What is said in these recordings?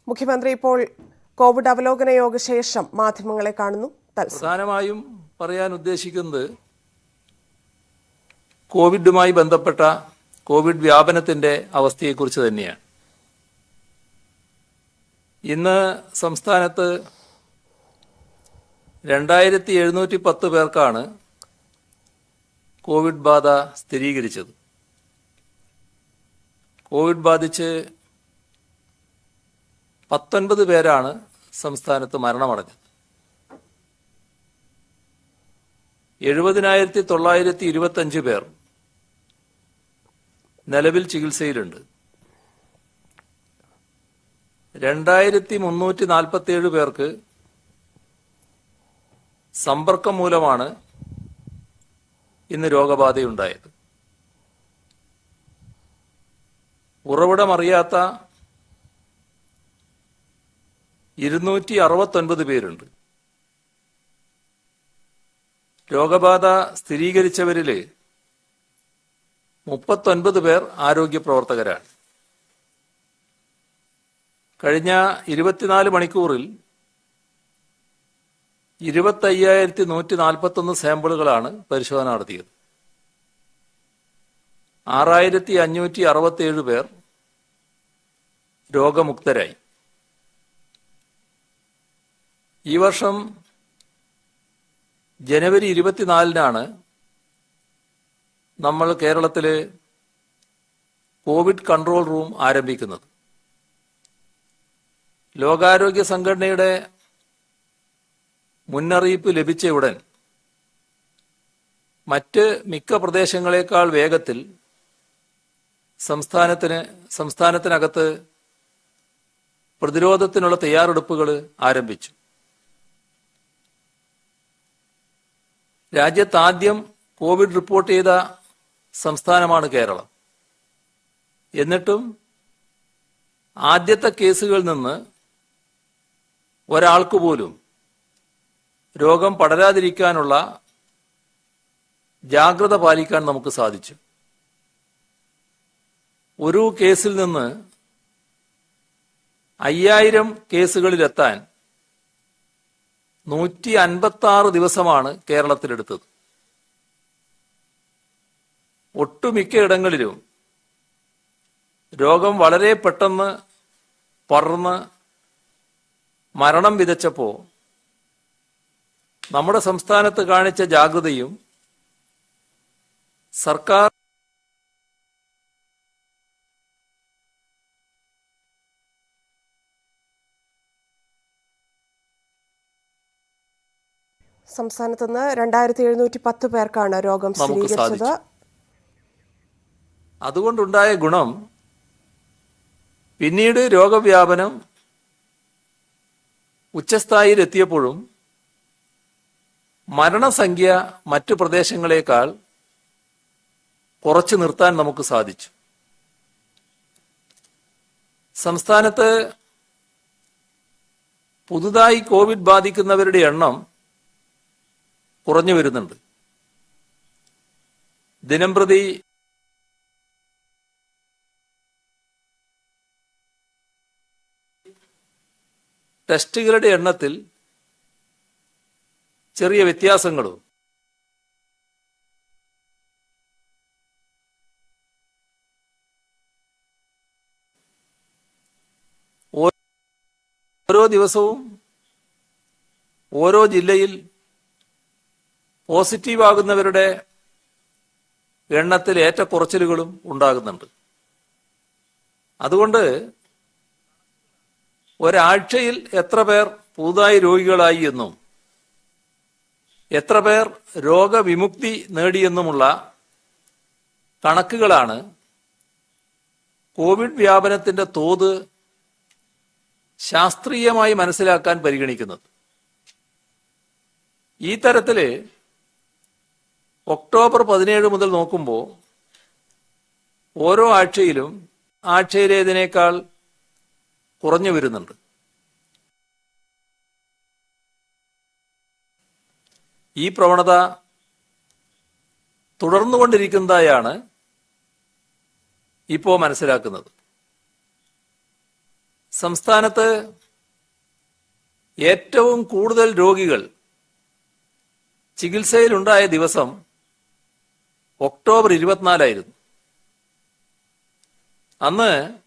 മുഖ്യമന്ത്രി ഇപ്പോൾ കോവിഡ് അവലോകന യോഗ ശേഷം മാധ്യമങ്ങളെ കാണുന്നു. പ്രധാനമായും പറയാൻ ഉദ്ദേശിക്കുന്നത് കോവിഡുമായി ബന്ധപ്പെട്ട കോവിഡ് വ്യാപനത്തിന്റെ അവസ്ഥയെക്കുറിച്ച് തന്നെയാണ്. ഇന്ന് സംസ്ഥാനത്ത് 2710 പേർക്കാണ് കോവിഡ് ബാധ സ്ഥിരീകരിച്ചത്. കോവിഡ് ബാധിച്ച് 19 പേരാണ് സംസ്ഥാനത്ത് മരണമടഞ്ഞത്. 70,925 പേർ നിലവിൽ ചികിത്സയിലുണ്ട്. 2,347 പേർക്ക് സമ്പർക്കം മൂലമാണ് ഇന്ന് രോഗബാധയുണ്ടായത്. ഉറവിടമറിയാത്ത 269 പേരുണ്ട്. രോഗബാധ സ്ഥിരീകരിച്ചവരിൽ 39 പേർ ആരോഗ്യ പ്രവർത്തകരാണ്. കഴിഞ്ഞ 24 മണിക്കൂറിൽ 25,141 സാമ്പിളുകളാണ് പരിശോധന നടത്തിയത്. 6,567 പേർ രോഗമുക്തരായി. ഈ വർഷം ജനുവരി 24-നാണ് നമ്മൾ കേരളത്തിൽ കോവിഡ് കൺട്രോൾ റൂം ആരംഭിക്കുന്നത്. ലോകാരോഗ്യ സംഘടനയുടെ മുന്നറിയിപ്പ് ലഭിച്ച ഉടൻ മറ്റ് മിക്ക പ്രദേശങ്ങളെക്കാൾ വേഗത്തിൽ സംസ്ഥാനത്തിനകത്ത് പ്രതിരോധത്തിനുള്ള തയ്യാറെടുപ്പുകൾ ആരംഭിച്ചു. രാജ്യത്താദ്യം കോവിഡ് റിപ്പോർട്ട് ചെയ്ത സംസ്ഥാനമാണ് കേരളം. എന്നിട്ടും ആദ്യത്തെ കേസുകളിൽ നിന്ന് ഒരാൾക്ക് പോലും രോഗം പടരാതിരിക്കാനുള്ള ജാഗ്രത പാലിക്കാൻ നമുക്ക് സാധിച്ചു. ഒരു കേസിൽ നിന്ന് 5,000 കേസുകളിലെത്താൻ 156 ദിവസമാണ് കേരളത്തിലെടുത്തത്. ഒട്ടുമിക്ക ഇടങ്ങളിലും രോഗം വളരെ പെട്ടെന്ന് പടർന്ന് മരണം വിതച്ചപ്പോൾ നമ്മുടെ സംസ്ഥാനത്ത് കാണിച്ച ജാഗ്രതയും സർക്കാർ സംസ്ഥാനത്ത് നിന്ന് 2,710 പേർക്കാണ് രോഗം സ്ഥിരീകരിച്ചത്. അതുകൊണ്ടുണ്ടായ ഗുണം പിന്നീട് രോഗവ്യാപനം ഉച്ചസ്ഥായിയിലെത്തിയപ്പോഴും മരണസംഖ്യ മറ്റു പ്രദേശങ്ങളെക്കാൾ കുറച്ചു നിർത്താൻ നമുക്ക് സാധിച്ചു. സംസ്ഥാനത്ത് പുതുതായി കോവിഡ് ബാധിക്കുന്നവരുടെ എണ്ണം കുറഞ്ഞു വരുന്നുണ്ട്. ദിനംപ്രതി ടെസ്റ്റുകളുടെ എണ്ണത്തിൽ ചെറിയ വ്യത്യാസങ്ങളും ഓരോ ദിവസവും ഓരോ ജില്ലയിൽ പോസിറ്റീവ് ആകുന്നവരുടെ എണ്ണത്തിൽ ഏറ്റക്കുറച്ചിലുകളും ഉണ്ടാകുന്നുണ്ട്. അതുകൊണ്ട് ഒരാഴ്ചയിൽ എത്ര പേർ പുതുതായി രോഗികളായി എന്നും എത്ര പേർ രോഗവിമുക്തി നേടിയെന്നുമുള്ള കണക്കുകളാണ് കോവിഡ് വ്യാപനത്തിന്റെ തോത് ശാസ്ത്രീയമായി മനസ്സിലാക്കാൻ പരിഗണിക്കുന്നത്. ഈ തരത്തില് ഒക്ടോബർ 17 മുതൽ നോക്കുമ്പോൾ ഓരോ ആഴ്ചയിലും ആഴ്ചയിലേതിനേക്കാൾ കുറഞ്ഞു വരുന്നുണ്ട്. ഈ പ്രവണത തുടർന്നുകൊണ്ടിരിക്കുന്നതായാണ് ഇപ്പോൾ മനസ്സിലാക്കുന്നത്. സംസ്ഥാനത്ത് ഏറ്റവും കൂടുതൽ രോഗികൾ ചികിത്സയിലുണ്ടായ ദിവസം ഒക്ടോബർ 24 അന്ന്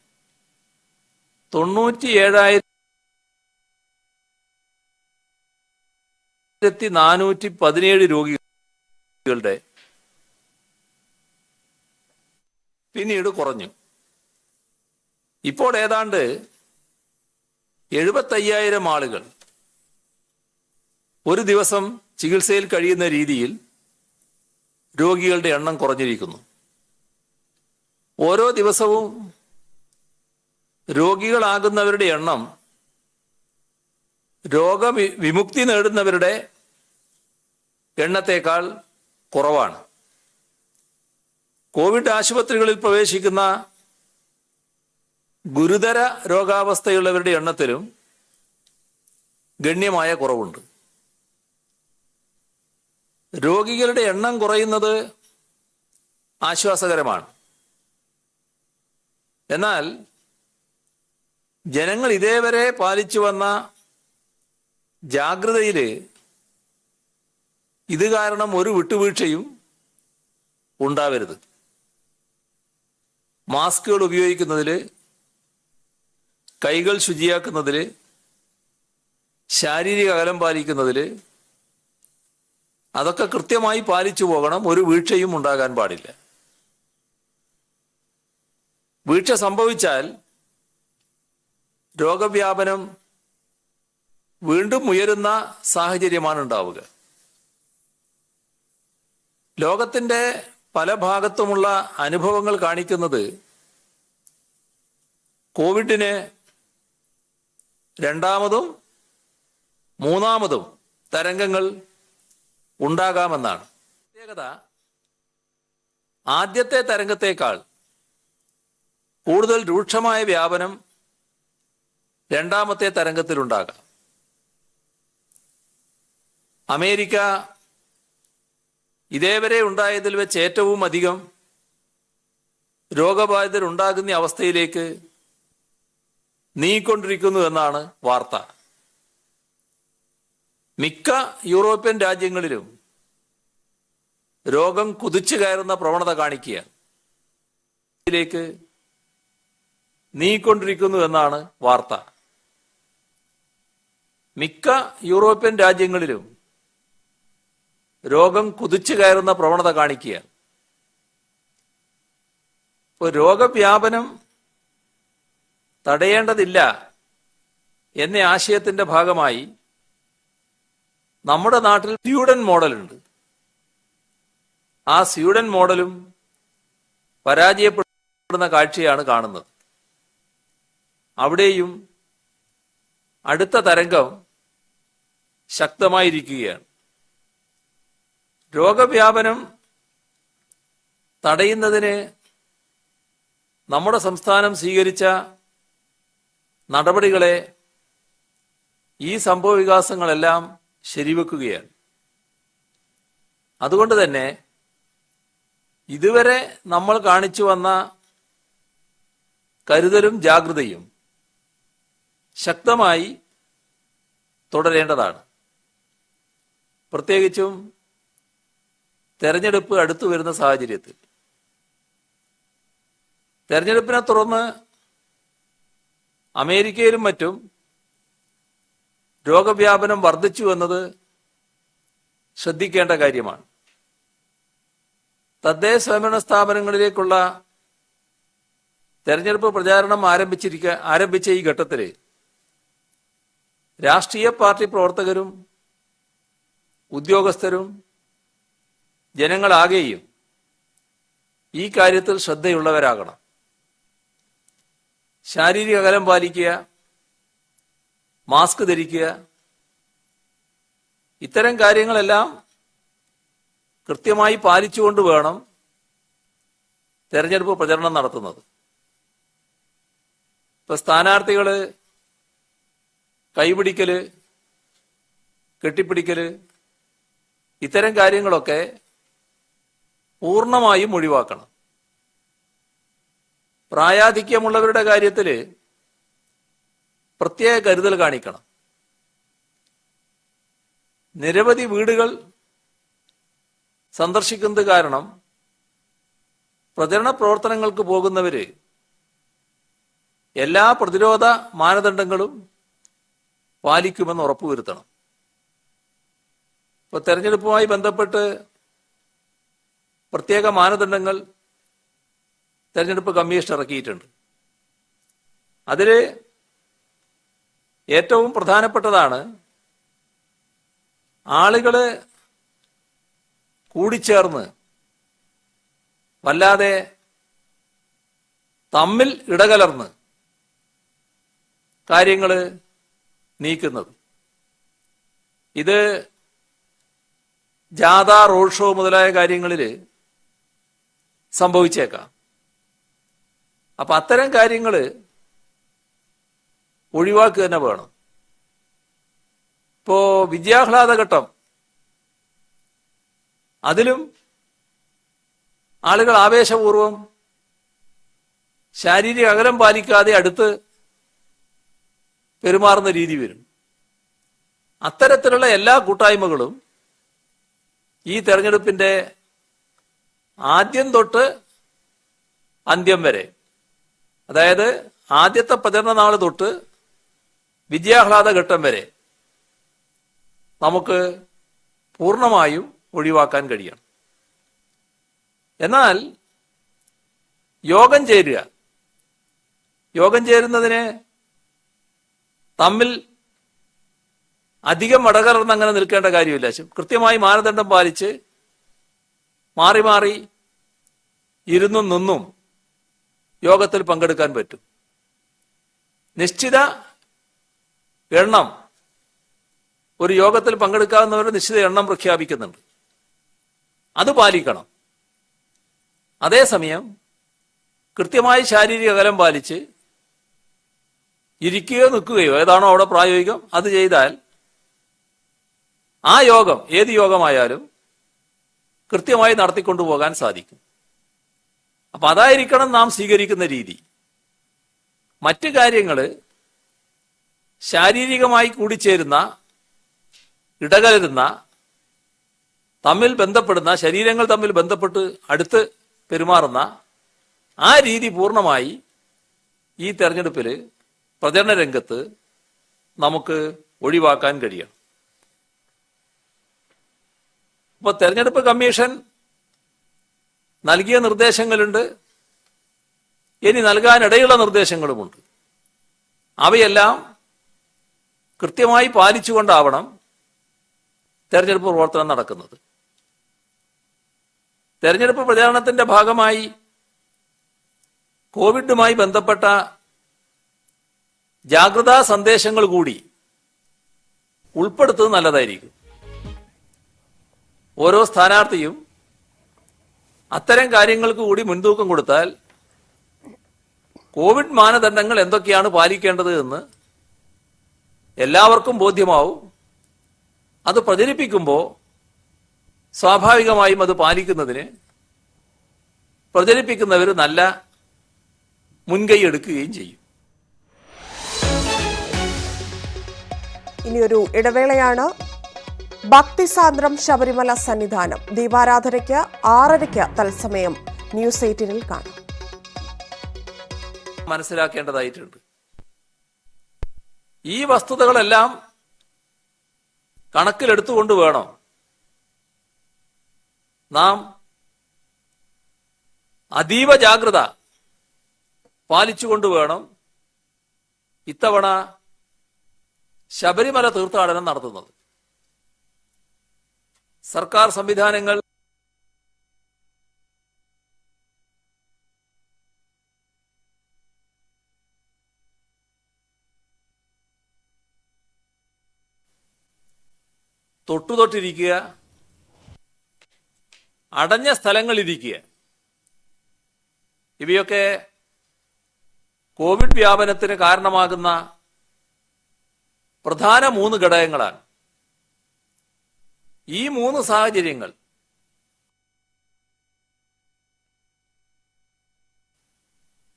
97,417 രോഗികളുടെ പിന്നീട് കുറഞ്ഞു. ഇപ്പോൾ ഏതാണ്ട് 75,000 ആളുകൾ ഒരു ദിവസം ചികിത്സയിൽ കഴിയുന്ന രീതിയിൽ രോഗികളുടെ എണ്ണം കുറഞ്ഞിരിക്കുന്നു. ഓരോ ദിവസവും രോഗികളാകുന്നവരുടെ എണ്ണം രോഗവിമുക്തി നേടുന്നവരുടെ എണ്ണത്തേക്കാൾ കുറവാണ്. കോവിഡ് ആശുപത്രികളിൽ പ്രവേശിക്കുന്ന ഗുരുതര രോഗാവസ്ഥയുള്ളവരുടെ എണ്ണത്തിലും ഗണ്യമായ കുറവുണ്ട്. രോഗികളുടെ എണ്ണം കുറയുന്നത് ആശ്വാസകരമാണ്. എന്നാൽ ജനങ്ങൾ ഇതേവരെ പാലിച്ചു വന്ന ജാഗ്രതയില് ഇത് കാരണം ഒരു വിട്ടുവീഴ്ചയും ഉണ്ടാവരുത്. മാസ്കുകൾ ഉപയോഗിക്കുന്നതില്, കൈകൾ ശുചിയാക്കുന്നതില്, ശാരീരിക അകലം പാലിക്കുന്നതില് അതൊക്കെ കൃത്യമായി പാലിച്ചു പോകണം. ഒരു വീഴ്ചയും ഉണ്ടാകാൻ പാടില്ല. വീഴ്ച സംഭവിച്ചാൽ രോഗവ്യാപനം വീണ്ടും ഉയരുന്ന സാഹചര്യമാണ് ഉണ്ടാവുക. ലോകത്തിന്റെ പല ഭാഗത്തുമുള്ള അനുഭവങ്ങൾ കാണിക്കുന്നത് കോവിഡിന് രണ്ടാമതും മൂന്നാമതും തരംഗങ്ങൾ ഉണ്ടാകാമെന്നാണ്. പ്രത്യേകത, ആദ്യത്തെ തരംഗത്തേക്കാൾ കൂടുതൽ രൂക്ഷമായ വ്യാപനം രണ്ടാമത്തെ തരംഗത്തിലുണ്ടാകാം. അമേരിക്ക ഇതേവരെ ഉണ്ടായതിൽ വെച്ച് ഏറ്റവും അധികം രോഗബാധിതരുണ്ടാകുന്ന അവസ്ഥയിലേക്ക് നീങ്ങിക്കൊണ്ടിരിക്കുന്നു എന്നാണ് വാർത്ത. മിക്ക യൂറോപ്യൻ രാജ്യങ്ങളിലും രോഗം കുതിച്ചു കയറുന്ന പ്രവണത കാണിക്കുകയാണ്. ഇതിലേക്ക് നീങ്ങിക്കൊണ്ടിരിക്കുന്നു എന്നാണ് വാർത്ത. മിക്ക യൂറോപ്യൻ രാജ്യങ്ങളിലും രോഗം കുതിച്ചു കയറുന്ന പ്രവണത കാണിക്കുകയാണ്. ഇപ്പോൾ രോഗവ്യാപനം തടയേണ്ടതില്ല എന്ന ആശയത്തിന്റെ ഭാഗമായി നമ്മുടെ നാട്ടിൽ സ്വീഡൻ മോഡലുണ്ട്. ആ സ്വീഡൻ മോഡലും പരാജയപ്പെടുന്ന കാഴ്ചയാണ് കാണുന്നത്. അവിടെയും അടുത്ത തരംഗം ശക്തമായിരിക്കുകയാണ്. രോഗവ്യാപനം തടയുന്നതിന് നമ്മുടെ സംസ്ഥാനം സ്വീകരിച്ച നടപടികളെ ഈ സംഭവവികാസങ്ങളെല്ലാം ശരിവെക്കുകയാണ്. അതുകൊണ്ട് തന്നെ ഇതുവരെ നമ്മൾ കാണിച്ചു വന്ന കരുതലും ജാഗ്രതയും ശക്തമായി തുടരേണ്ടതാണ്. പ്രത്യേകിച്ചും തെരഞ്ഞെടുപ്പ് അടുത്തു വരുന്ന സാഹചര്യത്തിൽ. തെരഞ്ഞെടുപ്പിനെ തുടർന്ന് അമേരിക്കയിലും മറ്റും രോഗവ്യാപനം വർദ്ധിച്ചു എന്നത് ശ്രദ്ധിക്കേണ്ട കാര്യമാണ്. തദ്ദേശ സ്വയംഭരണ സ്ഥാപനങ്ങളിലേക്കുള്ള തെരഞ്ഞെടുപ്പ് പ്രചാരണം ആരംഭിച്ച ഈ ഘട്ടത്തിൽ രാഷ്ട്രീയ പാർട്ടി പ്രവർത്തകരും ഉദ്യോഗസ്ഥരും ജനങ്ങളാകെയും ഈ കാര്യത്തിൽ ശ്രദ്ധയുള്ളവരാകണം. ശാരീരിക അകലം പാലിക്കുക, മാസ്ക് ധരിക്കുക, ഇത്തരം കാര്യങ്ങളെല്ലാം കൃത്യമായി പാലിച്ചുകൊണ്ട് വേണം തെരഞ്ഞെടുപ്പ് പ്രചരണം നടത്തുന്നത്. ഇപ്പൊ സ്ഥാനാർത്ഥികള് കൈപിടിക്കല്, കെട്ടിപ്പിടിക്കല്, ഇത്തരം കാര്യങ്ങളൊക്കെ പൂർണ്ണമായും ഒഴിവാക്കണം. പ്രായാധിക്യമുള്ളവരുടെ കാര്യത്തിൽ പ്രത്യേക കരുതൽ കാണിക്കണം. നിരവധി വീടുകൾ സന്ദർശിക്കുന്നത് കാരണം പ്രചരണ പ്രവർത്തനങ്ങൾക്ക് പോകുന്നവര് എല്ലാ പ്രതിരോധ മാനദണ്ഡങ്ങളും പാലിക്കുമെന്ന് ഉറപ്പുവരുത്തണം. ഇപ്പോൾ തെരഞ്ഞെടുപ്പുമായി ബന്ധപ്പെട്ട് പ്രത്യേക മാനദണ്ഡങ്ങൾ തെരഞ്ഞെടുപ്പ് കമ്മീഷൻ ഇറക്കിയിട്ടുണ്ട്. അതിൽ ഏറ്റവും പ്രധാനപ്പെട്ടതാണ് ആളുകൾ കൂടിച്ചേർന്ന് വല്ലാതെ തമ്മിൽ ഇടകലർന്ന് കാര്യങ്ങൾ നീക്കുന്നത്. ഇത് ജാഥ, റോഡ് ഷോ മുതലായ കാര്യങ്ങളിൽ സംഭവിച്ചേക്കാം. അപ്പൊ അത്തരം കാര്യങ്ങൾ ഒഴിവാക്കുക തന്നെ വേണം. ഇപ്പോ വിദ്യാഹ്ലാദഘട്ടം, അതിലും ആളുകൾ ആവേശപൂർവം ശാരീരിക അകലം പാലിക്കാതെ അടുത്ത് പെരുമാറുന്ന രീതി വരും. അത്തരത്തിലുള്ള എല്ലാ കൂട്ടായ്മകളും ഈ തെരഞ്ഞെടുപ്പിന്റെ ആദ്യം തൊട്ട് അന്ത്യം വരെ, അതായത് ആദ്യത്തെ പ്രചരണ നാൾ തൊട്ട് വിദ്യാഹ്ലാദ ഘട്ടം വരെ നമുക്ക് പൂർണ്ണമായും ഒഴിവാക്കാൻ കഴിയണം. എന്നാൽ യോഗം ചേരുന്നതിന് തമ്മിൽ അധികം ഇടകലർന്ന് അങ്ങനെ നിൽക്കേണ്ട കാര്യമില്ല. കൃത്യമായി മാനദണ്ഡം പാലിച്ച് മാറി മാറി ഇരുന്നും നിന്നും യോഗത്തിൽ പങ്കെടുക്കാൻ പറ്റും. നിശ്ചിത എണ്ണം, ഒരു യോഗത്തിൽ പങ്കെടുക്കാവുന്നവരുടെ നിശ്ചിത എണ്ണം പ്രഖ്യാപിക്കുന്നുണ്ട്. അത് പാലിക്കണം. അതേസമയം കൃത്യമായി ശാരീരിക അകലം പാലിച്ച് ഇരിക്കുകയോ നിൽക്കുകയോ ഏതാണോ അവിടെ പ്രായോഗികം അത് ചെയ്താൽ ആ യോഗം, ഏത് യോഗമായാലും കൃത്യമായി നടത്തിക്കൊണ്ടുപോകാൻ സാധിക്കും. അപ്പൊ അതായിരിക്കണം നാം സ്വീകരിക്കുന്ന രീതി. മറ്റു കാര്യങ്ങൾ ശാരീരികമായി കൂടിച്ചേരുന്ന, ഇടകലരുന്ന, തമ്മിൽ ബന്ധപ്പെടുന്ന, ശരീരങ്ങൾ തമ്മിൽ ബന്ധപ്പെട്ട് അടുത്ത് പെരുമാറുന്ന ആ രീതി പൂർണ്ണമായി ഈ തെരഞ്ഞെടുപ്പിൽ പ്രചരണ രംഗത്ത് നമുക്ക് ഒഴിവാക്കാൻ കഴിയണം. ഇപ്പോൾ തെരഞ്ഞെടുപ്പ് കമ്മീഷൻ നൽകിയ നിർദ്ദേശങ്ങളുണ്ട്, ഇനി നൽകാനിടയുള്ള നിർദ്ദേശങ്ങളുമുണ്ട്. അവയെല്ലാം കൃത്യമായി പാലിച്ചുകൊണ്ടാവണം തെരഞ്ഞെടുപ്പ് പ്രവർത്തനം നടക്കുന്നത്. തെരഞ്ഞെടുപ്പ് പ്രചാരണത്തിന്റെ ഭാഗമായി കോവിഡുമായി ബന്ധപ്പെട്ട ജാഗ്രതാ സന്ദേശങ്ങൾ കൂടി ഉൾപ്പെടുത്തുന്നത് നല്ലതായിരിക്കും. ഓരോ സ്ഥാനാർത്ഥിയും അത്തരം കാര്യങ്ങൾക്ക് കൂടി മുൻതൂക്കം കൊടുത്താൽ കോവിഡ് മാനദണ്ഡങ്ങൾ എന്തൊക്കെയാണ് പാലിക്കേണ്ടത് എന്ന് എല്ലാവർക്കും ബോധ്യമാവും. അത് പ്രചരിപ്പിക്കുമ്പോൾ സ്വാഭാവികമായും അത് പാലിക്കുന്നതിന് പ്രചരിപ്പിക്കുന്നവർ നല്ല മുൻകൈ എടുക്കുകയും ചെയ്യും. ഇനിയൊരു ഇടവേളയാണ്. ഭക്തിസാന്ദ്രം ശബരിമല സന്നിധാനം ദീപാരാധനയ്ക്ക് 6:30 തത്സമയം ന്യൂസ് 18 കാണാം. മനസ്സിലാക്കേണ്ടതായിട്ടുണ്ട്. ഈ വസ്തുതകളെല്ലാം കണക്കിലെടുത്തുകൊണ്ട് വേണം നാം അതീവ ജാഗ്രത പാലിച്ചുകൊണ്ട് വേണം ഇത്തവണ ശബരിമല തീർത്ഥാടനം നടത്തുന്നത്. സർക്കാർ സംവിധാനങ്ങൾ തൊട്ടുതൊട്ടിരിക്കുക, അടഞ്ഞ സ്ഥലങ്ങളിരിക്കുക, ഇവയൊക്കെ കോവിഡ് വ്യാപനത്തിന് കാരണമാകുന്ന പ്രധാന 3 ഘടകങ്ങളാണ്. ഈ 3 സാഹചര്യങ്ങൾ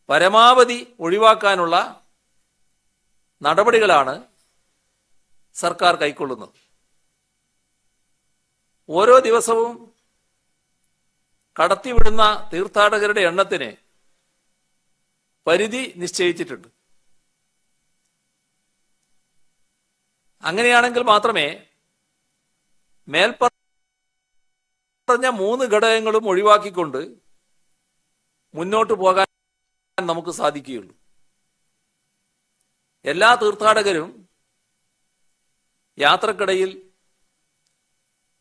പരമാവധി ഒഴിവാക്കാനുള്ള നടപടികളാണ് സർക്കാർ കൈക്കൊള്ളുന്നത്. ഓരോ ദിവസവും കടത്തിവിടുന്ന തീർത്ഥാടകരുടെ എണ്ണത്തിന് പരിധി നിശ്ചയിച്ചിട്ടുണ്ട്. അങ്ങനെയാണെങ്കിൽ മാത്രമേ മേൽപ്പറഞ്ഞ 3 ഘടകങ്ങളും ഒഴിവാക്കിക്കൊണ്ട് മുന്നോട്ട് പോകാൻ നമുക്ക് സാധിക്കുകയുള്ളൂ. എല്ലാ തീർത്ഥാടകരും യാത്രക്കിടയിൽ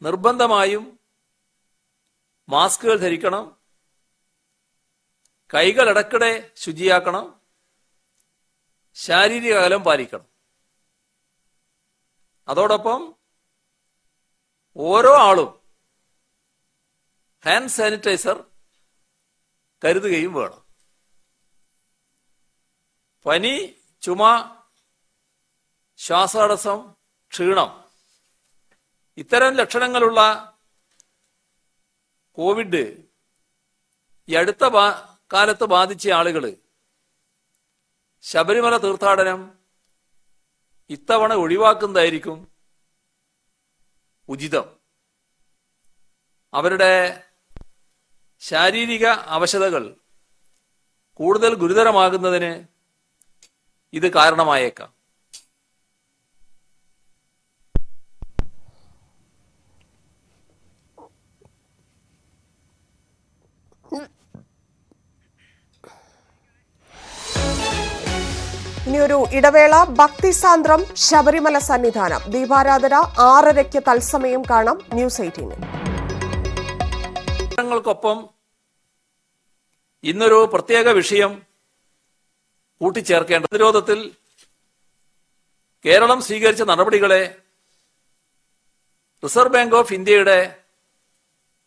നിർബന്ധമായും മാസ്കുകൾ ധരിക്കണം, കൈകൾ ഇടയ്ക്കിടെ ശുചിയാക്കണം, ശാരീരിക അകലം പാലിക്കണം. അതോടൊപ്പം ഓരോ ആളും ഹാൻഡ് സാനിറ്റൈസർ കരുതുകയും വേണം. പനി, ചുമ, ശ്വാസതടസ്സം, ക്ഷീണം ഇത്തരം ലക്ഷണങ്ങളുള്ള കോവിഡ് ഈ അടുത്ത കാലത്ത് ബാധിച്ച ആളുകൾ ശബരിമല തീർത്ഥാടനം ഇത്തവണ ഒഴിവാക്കുന്നതായിരിക്കും ഉചിതം. അവരുടെ ശാരീരിക അവശതകൾ കൂടുതൽ ഗുരുതരമാകുന്നതിന് ഇത് കാരണമായേക്കാം. ഇനിയൊരു ഇടവേള. ഭക്തിസാന്ദ്രം ശബരിമല സന്നിധാനം ദീപാരാധന 6:30 തത്സമയം കാണാം ന്യൂസ് 18. ങ്ങൾക്കൊപ്പം ഇന്നൊരു പ്രത്യേക വിഷയം കൂട്ടിച്ചേർക്കേണ്ട. പ്രതിരോധത്തിൽ കേരളം സ്വീകരിച്ച നടപടികളെ റിസർവ് ബാങ്ക് ഓഫ് ഇന്ത്യയുടെ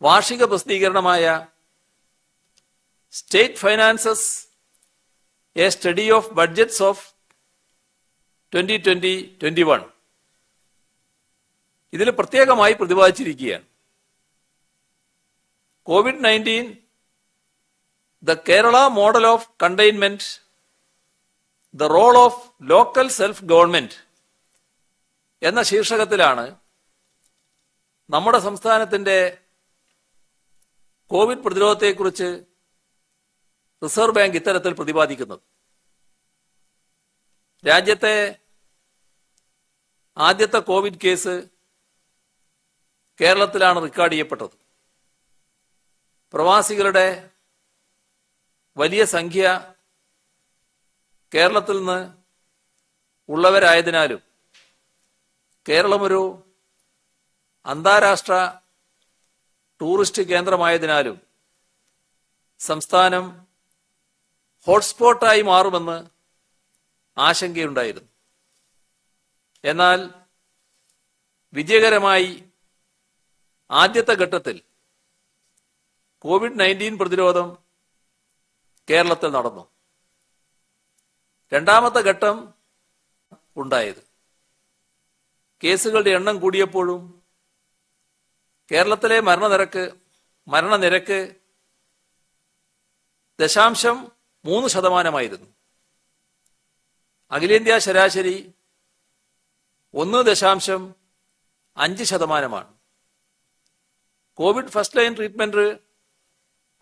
വാർഷിക പ്രസിദ്ധീകരണമായ state finances a study of budgets of 2020-21 ഇതിൽ പ്രത്യേകമായി പ്രതിപാദിച്ചിരിക്കുകയാണ്. COVID-19, the Kerala model of containment, the role of local self-government എന്ന ശീർഷകത്തിലാണ് നമ്മുടെ സംസ്ഥാനത്തിന്റെ കോവിഡ് പ്രതിരോധത്തെക്കുറിച്ച് റിസർവ് ബാങ്ക് ഇത്തരത്തിൽ പ്രതിപാദിക്കുന്നത്. രാജ്യത്തെ ആദ്യത്തെ കോവിഡ് കേസ് കേരളത്തിലാണ് റെക്കോർഡ് ചെയ്യപ്പെട്ടത്. പ്രവാസികളുടെ വലിയ സംഖ്യ കേരളത്തിൽ നിന്ന് ഉള്ളവരായതിനാലും കേരളമൊരു അന്താരാഷ്ട്ര ടൂറിസ്റ്റ് കേന്ദ്രമായതിനാലും സംസ്ഥാനം ഹോട്ട്സ്പോട്ടായി മാറുമെന്ന് ആശങ്കയുണ്ടായിരുന്നു. എന്നാൽ വിജയകരമായി ആദ്യത്തെ ഘട്ടത്തിൽ COVID-19 പ്രതിരോധം കേരളത്തിൽ നടന്നു. രണ്ടാമത്തെ ഘട്ടം ഉണ്ടായത് കേസുകളുടെ എണ്ണം കൂടിയപ്പോഴും കേരളത്തിലെ മരണനിരക്ക് 0.3%. അഖിലേന്ത്യാ ശരാശരി 1.5%. കോവിഡ് ഫസ്റ്റ് ലൈൻ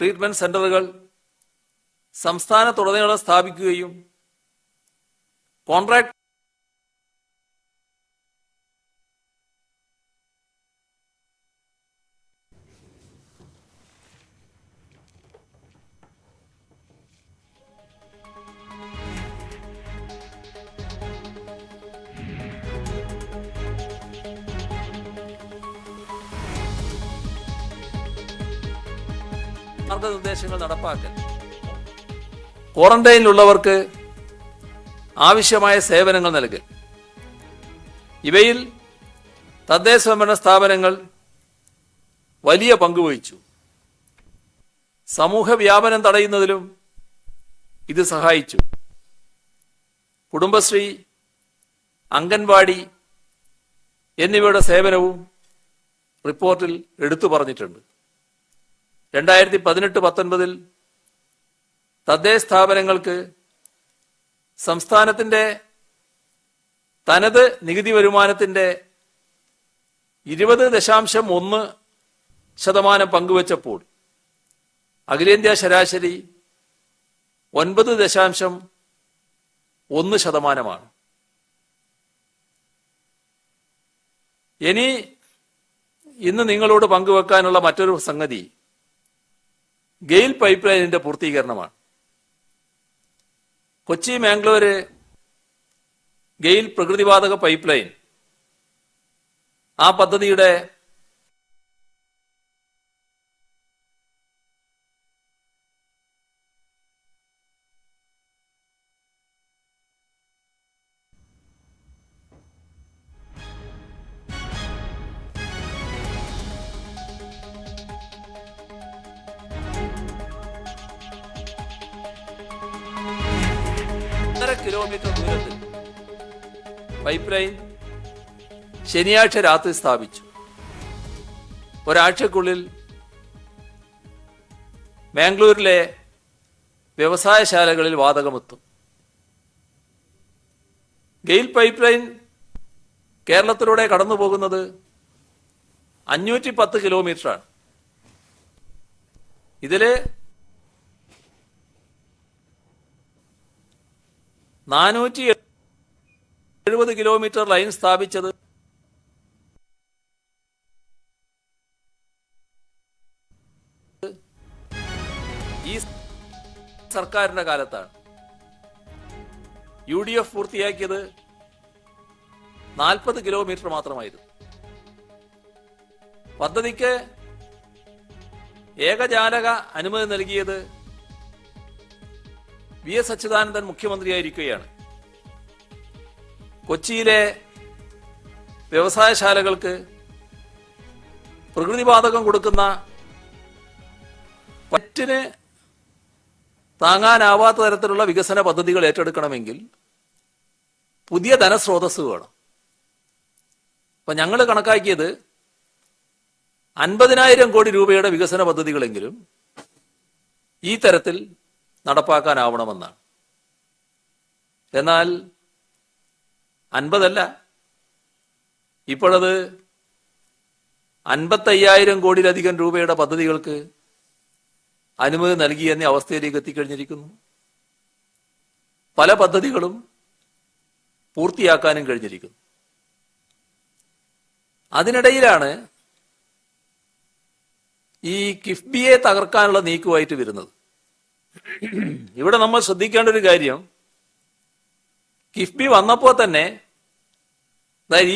ട്രീറ്റ്മെന്റ് സെന്ററുകൾ സംസ്ഥാനത്തുടനീളം സ്ഥാപിക്കുകയും കോൺട്രാക്ട് മാർഗനിർദ്ദേശങ്ങൾ നടപ്പാക്കൽ, ക്വാറന്റൈനിലുള്ളവർക്ക് ആവശ്യമായ സേവനങ്ങൾ നൽകൽ, ഇവയിൽ തദ്ദേശ സ്വയംഭരണ സ്ഥാപനങ്ങൾ വലിയ പങ്കുവഹിച്ചു. സമൂഹ വ്യാപനം തടയുന്നതിലും ഇത് സഹായിച്ചു. കുടുംബശ്രീ, അംഗൻവാടി എന്നിവയുടെ സേവനവും റിപ്പോർട്ടിൽ എടുത്തു പറഞ്ഞിട്ടുണ്ട്. 2018-19 തദ്ദേശ സ്ഥാപനങ്ങൾക്ക് സംസ്ഥാനത്തിന്റെ തനത് നികുതി വരുമാനത്തിന്റെ 20.1% പങ്കുവച്ചപ്പോൾ അഖിലേന്ത്യാ ശരാശരി 9.1%. ഇനി ഇന്ന് നിങ്ങളോട് പങ്കുവെക്കാനുള്ള മറ്റൊരു സംഗതി ഗെയിൽ പൈപ്പ് ലൈനിന്റെ പൂർത്തീകരണമാണ്. കൊച്ചി മാംഗ്ലൂര് ഗെയിൽ പ്രകൃതിവാതക പൈപ്പ് ലൈൻ ആ പദ്ധതിയുടെ കിലോമീറ്റർ ദൂരത്തിൽ പൈപ്പ് ലൈൻ ശനിയാഴ്ച രാത്രി സ്ഥാപിച്ചു. ഒരാഴ്ചക്കുള്ളിൽ ബാംഗ്ലൂരിലെ വ്യവസായശാലകളിൽ വാതകമെത്തും. ഗെയിൽ പൈപ്പ് ലൈൻ കേരളത്തിലൂടെ കടന്നു പോകുന്നത് 510 കിലോമീറ്ററാണ്. ഇതില് 470 കിലോമീറ്റർ ലൈൻ സ്ഥാപിച്ചത് ഈ സർക്കാരിന്റെ കാലത്താണ്. UDF പൂർത്തിയാക്കിയത് 40 കിലോമീറ്റർ മാത്രമായിരുന്നു. പദ്ധതിക്ക് ഏകജാലക അനുമതി നൽകിയത് VS അച്യുതാനന്ദൻ മുഖ്യമന്ത്രിയായിരിക്കുകയാണ്. കൊച്ചിയിലെ വ്യവസായശാലകൾക്ക് പ്രകൃതിവാതകം കൊടുക്കുന്ന പറ്റിന് താങ്ങാനാവാത്ത തരത്തിലുള്ള വികസന പദ്ധതികൾ ഏറ്റെടുക്കണമെങ്കിൽ പുതിയ ധനസ്രോതസ് വേണം. അപ്പൊ ഞങ്ങൾ കണക്കാക്കിയത് 50,000 കോടി രൂപയുടെ വികസന പദ്ധതികളെങ്കിലും ഈ തരത്തിൽ നടപ്പാക്കാനാവണമെന്നാണ്. എന്നാൽ 50 ഇപ്പോഴത് 55,000 കോടിയിലധികം രൂപയുടെ പദ്ധതികൾക്ക് അനുമതി നൽകിയെന്ന അവസ്ഥയിലേക്ക് എത്തിക്കഴിഞ്ഞിരിക്കുന്നു. പല പദ്ധതികളും പൂർത്തിയാക്കാനും കഴിഞ്ഞിരിക്കുന്നു. അതിനിടയിലാണ് ഈ കിഫ്ബിയെ തകർക്കാനുള്ള നീക്കമായിട്ട് വരുന്നത്. ഇവിടെ നമ്മൾ ശ്രദ്ധിക്കേണ്ട ഒരു കാര്യം, കിഫ്ബി വന്നപ്പോൾ തന്നെ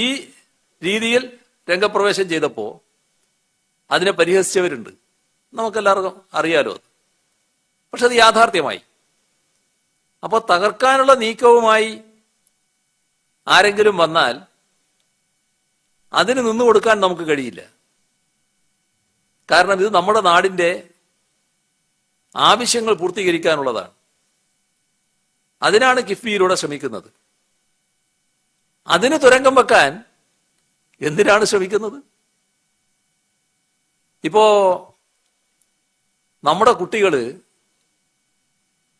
ഈ രീതിയിൽ രംഗപ്രവേശം ചെയ്തപ്പോൾ അതിനെ പരിഹസിച്ചവരുണ്ട്. നമുക്കെല്ലാവർക്കും അറിയാലോ അത്. പക്ഷെ അത് യാഥാർത്ഥ്യമായി. അപ്പോൾ തകർക്കാനുള്ള നീക്കവുമായി ആരെങ്കിലും വന്നാൽ അതിന് നിന്നു കൊടുക്കാൻ നമുക്ക് കഴിയില്ല. കാരണം ഇത് നമ്മുടെ നാടിന്റെ ആവശ്യങ്ങൾ പൂർത്തീകരിക്കാനുള്ളതാണ്. അതിനാണ് കിഫ്ബിയിലൂടെ ശ്രമിക്കുന്നത്. അതിന് തുരങ്കം വെക്കാൻ എന്തിനാണ് ശ്രമിക്കുന്നത്? ഇപ്പോ നമ്മുടെ കുട്ടികൾ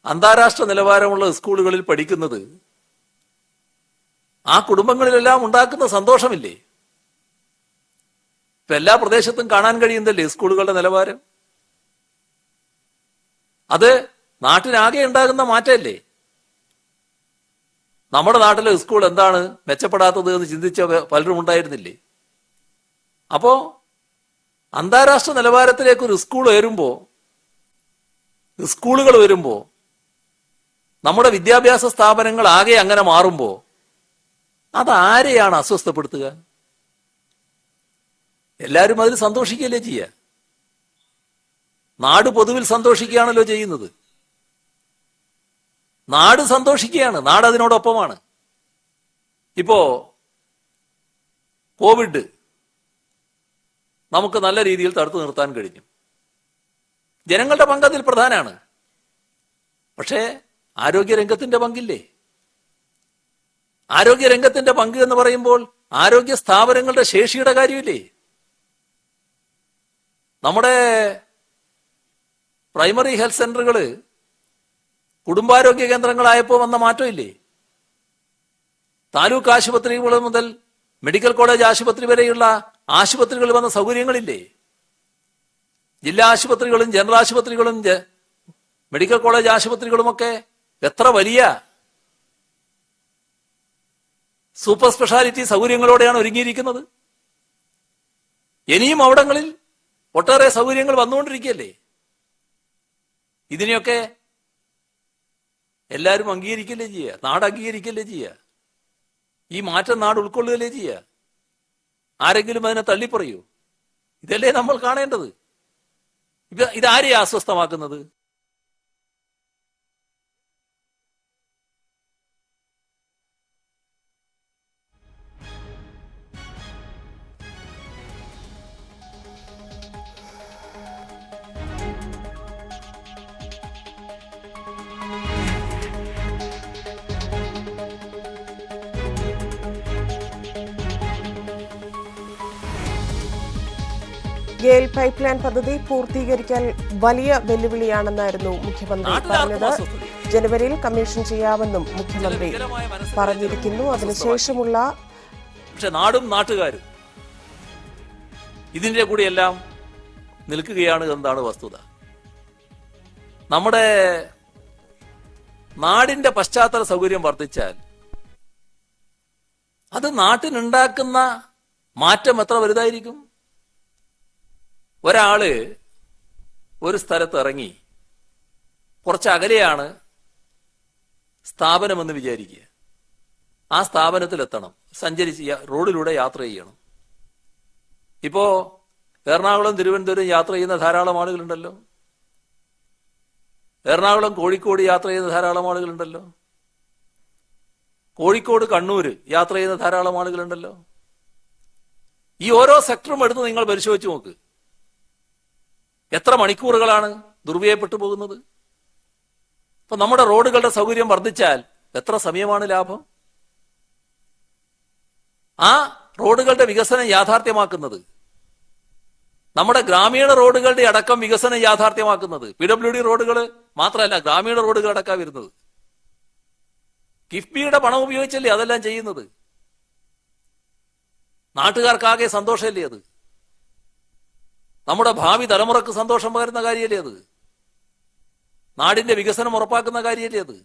അന്താരാഷ്ട്ര നിലവാരമുള്ള സ്കൂളുകളിൽ പഠിക്കുന്നത് ആ കുടുംബങ്ങളിലെല്ലാം ഉണ്ടാക്കുന്ന സന്തോഷമില്ലേ? ഇപ്പൊ എല്ലാ പ്രദേശത്തും കാണാൻ കഴിയുന്നതല്ലേ സ്കൂളുകളുടെ നിലവാരം? അത് നാട്ടിനാകെ ഉണ്ടാകുന്ന മാറ്റമല്ലേ? നമ്മുടെ നാട്ടിലെ സ്കൂൾ എന്താണ് മെച്ചപ്പെടാത്തത് എന്ന് ചിന്തിച്ച പലരും ഉണ്ടായിരുന്നില്ലേ? അപ്പോ അന്താരാഷ്ട്ര നിലവാരത്തിലേക്ക് ഒരു സ്കൂളുകൾ വരുമ്പോ നമ്മുടെ വിദ്യാഭ്യാസ സ്ഥാപനങ്ങൾ ആകെ അങ്ങനെ മാറുമ്പോ അതാരെയാണ് അസ്വസ്ഥപ്പെടുത്തുക? എല്ലാവരും അതിൽ സന്തോഷിക്കുകയല്ലേ ചെയ്യുക? നാട് പൊതുവിൽ സന്തോഷിക്കുകയാണല്ലോ ചെയ്യുന്നത്. നാട് സന്തോഷിക്കുകയാണ്, നാട് അതിനോടൊപ്പമാണ്. ഇപ്പോ കോവിഡ് നമുക്ക് നല്ല രീതിയിൽ തടുത്തു നിർത്താൻ കഴിഞ്ഞു. ജനങ്ങളുടെ പങ്ക് അതിൽ പ്രധാനമാണ്. പക്ഷേ ആരോഗ്യരംഗത്തിന്റെ പങ്കില്ലേ? ആരോഗ്യരംഗത്തിന്റെ പങ്ക് എന്ന് പറയുമ്പോൾ ആരോഗ്യ സ്ഥാപനങ്ങളുടെ ശേഷിയുടെ കാര്യമില്ലേ? നമ്മുടെ പ്രൈമറി ഹെൽത്ത് സെന്ററുകള് കുടുംബാരോഗ്യ കേന്ദ്രങ്ങളായപ്പോൾ വന്ന മാറ്റമില്ലേ? താലൂക്ക് ആശുപത്രികൾ മുതൽ മെഡിക്കൽ കോളേജ് ആശുപത്രി വരെയുള്ള ആശുപത്രികളിൽ വന്ന സൗകര്യങ്ങളില്ലേ? ജില്ലാ ആശുപത്രികളും ജനറൽ ആശുപത്രികളും മെഡിക്കൽ കോളേജ് ആശുപത്രികളുമൊക്കെ എത്ര വലിയ സൂപ്പർ സ്പെഷ്യാലിറ്റി സൗകര്യങ്ങളോടെയാണ് ഒരുങ്ങിയിരിക്കുന്നത്. ഇനിയും അവിടങ്ങളിൽ ഒട്ടേറെ സൗകര്യങ്ങൾ വന്നുകൊണ്ടിരിക്കുകയല്ലേ. ഇതിനെയൊക്കെ എല്ലാവരും അംഗീകരിക്കല്ലേ ചെയ്യുക, നാട് അംഗീകരിക്കല്ലേ ചെയ്യുക, ഈ മാറ്റം നാട് ഉൾക്കൊള്ളുകയല്ലേ ചെയ്യുക. ആരെങ്കിലും അതിനെ തള്ളിപ്പറയൂ? ഇതല്ലേ നമ്മൾ കാണേണ്ടത്. ഇതാരെയാ അസ്വസ്ഥമാക്കുന്നത്? ഗെയിൽ പൈപ്പ് ലൈൻ പദ്ധതി പൂർത്തീകരിക്കാൻ വലിയ വെല്ലുവിളിയാണെന്നായിരുന്നു മുഖ്യമന്ത്രി പറഞ്ഞത്. ജനുവരിയിൽ കമ്മീഷൻ ചെയ്യാമെന്നും മുഖ്യമന്ത്രി പറഞ്ഞിരിക്കുന്നു. അതിനുശേഷമുള്ള പക്ഷെ നാടും നാട്ടുകാരും ഇതിന്റെ കൂടി എല്ലാം നിൽക്കുകയാണ് എന്നതാണ് വസ്തുത. നമ്മുടെ നാടിന്റെ പശ്ചാത്തല സൗകര്യം വർദ്ധിച്ചാൽ അത് നാട്ടിനുണ്ടാക്കുന്ന മാറ്റം എത്ര വലുതായിരിക്കും. ഒരാള് ഒരു സ്ഥലത്ത് ഇറങ്ങി, കുറച്ച് അകലെയാണ് സ്ഥാപനമെന്ന് വിചാരിക്കുക. ആ സ്ഥാപനത്തിലെത്തണം, സഞ്ചരിച്ച് റോഡിലൂടെ യാത്ര ചെയ്യണം. ഇപ്പോ എറണാകുളം തിരുവനന്തപുരം യാത്ര ചെയ്യുന്ന ധാരാളം ആളുകളുണ്ടല്ലോ. എറണാകുളം കോഴിക്കോട് യാത്ര ചെയ്യുന്ന ധാരാളം ആളുകളുണ്ടല്ലോ. കോഴിക്കോട് കണ്ണൂര് യാത്ര ചെയ്യുന്ന ധാരാളം ആളുകളുണ്ടല്ലോ. ഈ ഓരോ സെക്ടറും എടുത്ത് നിങ്ങൾ പരിശോധിച്ച് നോക്ക്. എത്ര മണിക്കൂറുകളാണ് ദുർവ്യയപ്പെട്ടു പോകുന്നത്. ഇപ്പൊ നമ്മുടെ റോഡുകളുടെ സൗകര്യം വർദ്ധിച്ചാൽ എത്ര സമയമാണ് ലാഭം. ആ റോഡുകളുടെ വികസനം യാഥാർത്ഥ്യമാക്കുന്നത്, നമ്മുടെ ഗ്രാമീണ റോഡുകളുടെ അടക്കം വികസനം യാഥാർത്ഥ്യമാക്കുന്നത്, PWD റോഡുകൾ മാത്രമല്ല, ഗ്രാമീണ റോഡുകൾ അടക്കം വരുന്നത് കിഫ്ബിയുടെ പണം ഉപയോഗിച്ചല്ലേ അതെല്ലാം ചെയ്യുന്നത്. നാട്ടുകാർക്കാകെ സന്തോഷമല്ലേ അത്. നമ്മുടെ ഭാവി തലമുറക്ക് സന്തോഷം പകരുന്ന കാര്യമല്ലേ അത്. നാടിന്റെ വികസനം ഉറപ്പാക്കുന്ന കാര്യമല്ലേ അത്.